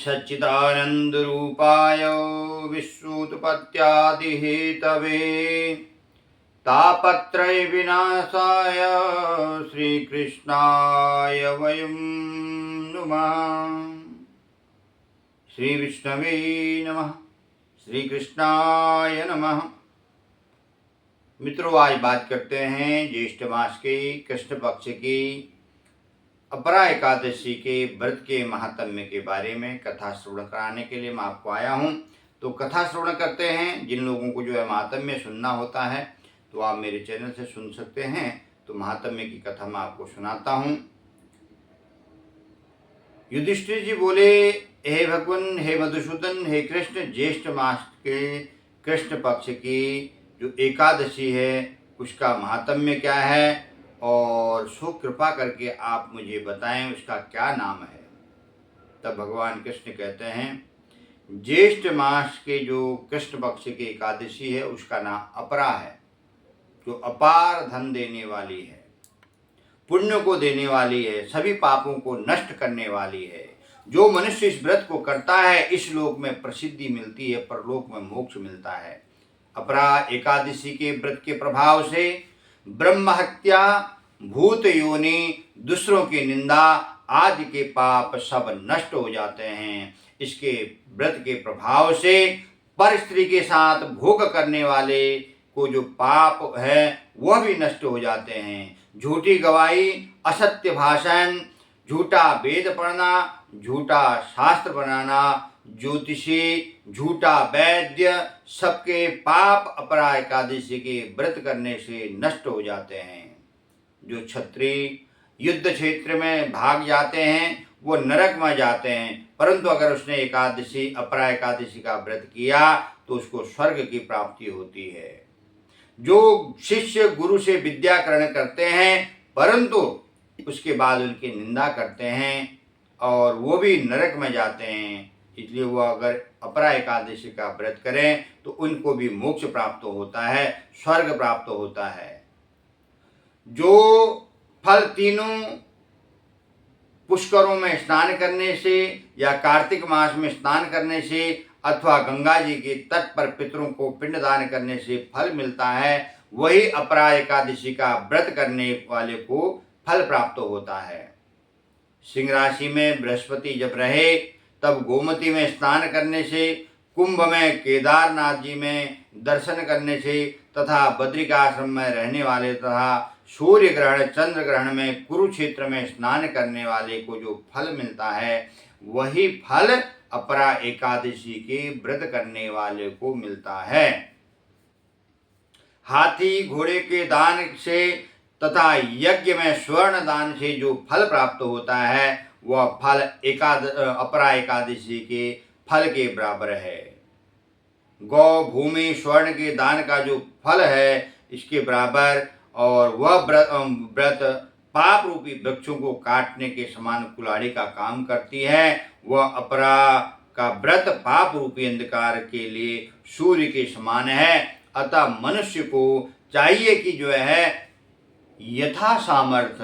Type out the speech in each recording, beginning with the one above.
सच्चिदानन्दरूपाय विश्वोत्पत्त्यादिहेतवे तापत्रयविनाशाय श्रीकृष्णाय वयं नुमः। श्रीविष्णवे नमः। श्रीकृष्णाय नमः। मित्रों, आज बात करते हैं ज्येष्ठ मास के कृष्ण पक्ष की अपरा एकादशी के व्रत के महात्म्य के बारे में कथा श्रवण कराने के लिए मैं आपको आया हूँ। तो कथा श्रवण करते हैं। जिन लोगों को जो है महात्म्य सुनना होता है तो आप मेरे चैनल से सुन सकते हैं। तो महात्म्य की कथा मैं आपको सुनाता हूँ। युधिष्ठिर जी बोले, हे भगवान, हे मधुसूदन, हे कृष्ण, ज्येष्ठ मास के कृष्ण पक्ष की जो एकादशी है उसका महात्म्य क्या है और सो कृपा करके आप मुझे बताएं उसका क्या नाम है। तब भगवान कृष्ण कहते हैं, ज्येष्ठ मास के जो कृष्ण पक्ष की एकादशी है उसका नाम अपरा है, जो अपार धन देने वाली है, पुण्य को देने वाली है, सभी पापों को नष्ट करने वाली है। जो मनुष्य इस व्रत को करता है इस लोक में प्रसिद्धि मिलती है, परलोक में मोक्ष मिलता है। अपरा एकादशी के व्रत के प्रभाव से ब्रह्म हत्या, भूत योनि, दूसरों की निंदा आदि के पाप सब नष्ट हो जाते हैं। इसके व्रत के प्रभाव से पर स्त्री के साथ भोग करने वाले को जो पाप है वह भी नष्ट हो जाते हैं। झूठी गवाही, असत्य भाषण, झूठा वेद पढ़ना, झूठा शास्त्र बनाना, ज्योतिषी, झूठा वैद्य, सबके पाप अपरा एकादशी के व्रत करने से नष्ट हो जाते हैं। जो क्षत्रिय युद्ध क्षेत्र में भाग जाते हैं वो नरक में जाते हैं, परंतु अगर उसने एकादशी अपरा एकादशी का व्रत किया तो उसको स्वर्ग की प्राप्ति होती है। जो शिष्य गुरु से विद्या ग्रहण करते हैं परंतु उसके बाद उनकी निंदा करते हैं और वो भी नरक में जाते हैं, इसलिए वो अगर अपरा एकादशी का व्रत करें तो उनको भी मोक्ष प्राप्त होता है, स्वर्ग प्राप्त होता है। जो फल तीनों पुष्करों में स्नान करने से या कार्तिक मास में स्नान करने से अथवा गंगा जी के तट पर पितरों को पिंडदान करने से फल मिलता है, वही अपरा एकादशी का व्रत करने वाले को फल प्राप्त होता है। सिंह राशि में बृहस्पति जब रहे तब गोमती में स्नान करने से, कुंभ में केदारनाथ जी में दर्शन करने से तथा बद्रिकाश्रम में रहने वाले तथा सूर्य ग्रहण चंद्र ग्रहण में कुरुक्षेत्र में स्नान करने वाले को जो फल मिलता है वही फल अपरा एकादशी के व्रत करने वाले को मिलता है। हाथी घोड़े के दान से तथा यज्ञ में स्वर्ण दान से जो फल प्राप्त होता है वह फल अपरा एकादशी के फल के बराबर है। गौ भूमि स्वर्ण के दान का जो फल है इसके बराबर, और वह व्रत पाप रूपी वृक्षों को काटने के समान कुल्हाड़ी का काम करती है। वह अपरा का व्रत पाप रूपी अंधकार के लिए सूर्य के समान है। अतः मनुष्य को चाहिए कि जो है यथा सामर्थ्य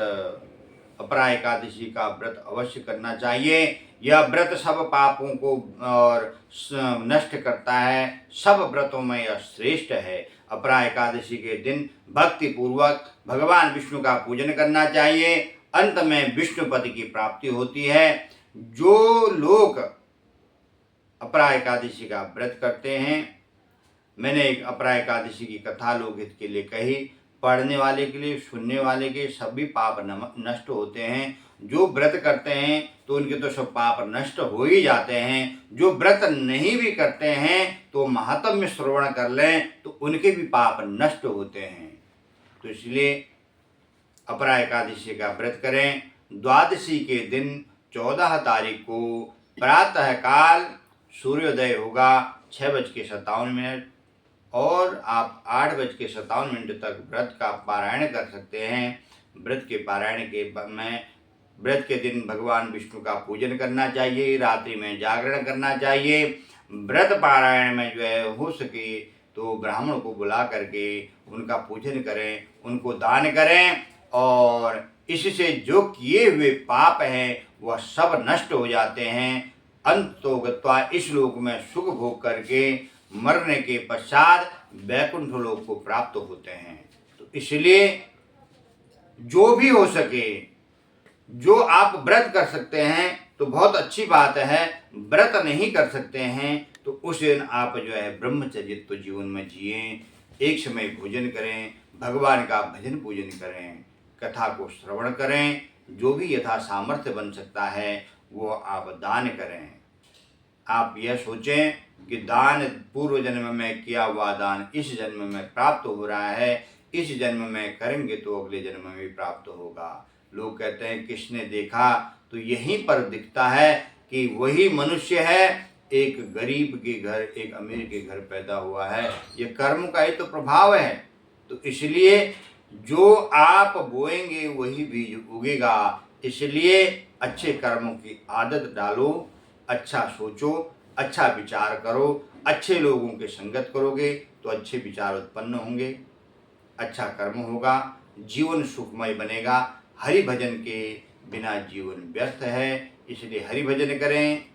अपरा एकादशी का व्रत अवश्य करना चाहिए। यह व्रत सब पापों को और नष्ट करता है, सब व्रतों में यह श्रेष्ठ है। अपरा एकादशी के दिन भक्ति पूर्वक भगवान विष्णु का पूजन करना चाहिए। अंत में विष्णुपति की प्राप्ति होती है। जो लोग अपरा एकादशी का व्रत करते हैं, मैंने एक अपरा एकादशी की कथा लोकहित के लिए कही, पढ़ने वाले के लिए, सुनने वाले के सभी पाप नष्ट होते हैं। जो व्रत करते हैं तो उनके तो सब पाप नष्ट हो ही जाते हैं। जो व्रत नहीं भी करते हैं तो महात्म्य श्रवण कर लें तो उनके भी पाप नष्ट होते हैं। तो इसलिए अपरा एकादशी का व्रत करें। द्वादशी के दिन 14 तारीख को प्रातः काल सूर्योदय होगा 6:57 और आप 8:57 तक व्रत का पारायण कर सकते हैं। व्रत के पारायण के में व्रत के दिन भगवान विष्णु का पूजन करना चाहिए, रात्रि में जागरण करना चाहिए। व्रत पारायण में जो है हो सके तो ब्राह्मण को बुला करके उनका पूजन करें, उनको दान करें और इससे जो किए हुए पाप हैं वह सब नष्ट हो जाते हैं। अंत तो गत्वा इस लोक में सुख भोग करके मरने के पश्चात वैकुंठ लोक को प्राप्त होते हैं। तो इसलिए जो भी हो सके, जो आप व्रत कर सकते हैं तो बहुत अच्छी बात है, व्रत नहीं कर सकते हैं तो उस दिन आप जो है ब्रह्मचर्यित्व जीवन में जिए, एक समय भोजन करें, भगवान का भजन पूजन करें, कथा को श्रवण करें, जो भी यथा सामर्थ्य बन सकता है वो आप दान करें। आप यह सोचें कि दान पूर्व जन्म में किया हुआ दान इस जन्म में प्राप्त हो रहा है, इस जन्म में करेंगे तो अगले जन्म में भी प्राप्त होगा। लोग कहते हैं किसने देखा, तो यहीं पर दिखता है कि वही मनुष्य है, एक गरीब के घर एक अमीर के घर पैदा हुआ है। ये कर्म का ही तो प्रभाव है। तो इसलिए जो आप बोएंगे वही बीज उगेगा। इसलिए अच्छे कर्मों की आदत डालो, अच्छा सोचो, अच्छा विचार करो, अच्छे लोगों के संगत करोगे तो अच्छे विचार उत्पन्न होंगे, अच्छा कर्म होगा, जीवन सुखमय बनेगा। हरि भजन के बिना जीवन व्यर्थ है, इसलिए हरि भजन करें।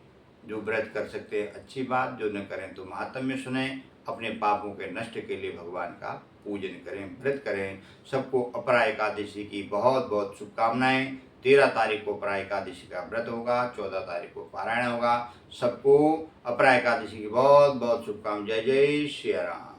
जो व्रत कर सकते हैं अच्छी बात, जो न करें तो महात्म्य सुने, अपने पापों के नष्ट के लिए भगवान का पूजन करें, व्रत करें। सबको अपरा एकादशी की बहुत बहुत शुभकामनाएं। 13 तारीख को अपरा एकादशी का व्रत होगा, 14 तारीख को पारायण होगा। सबको अपरा एकादशी की बहुत बहुत शुभकामनाएं। जय जय श्री राम।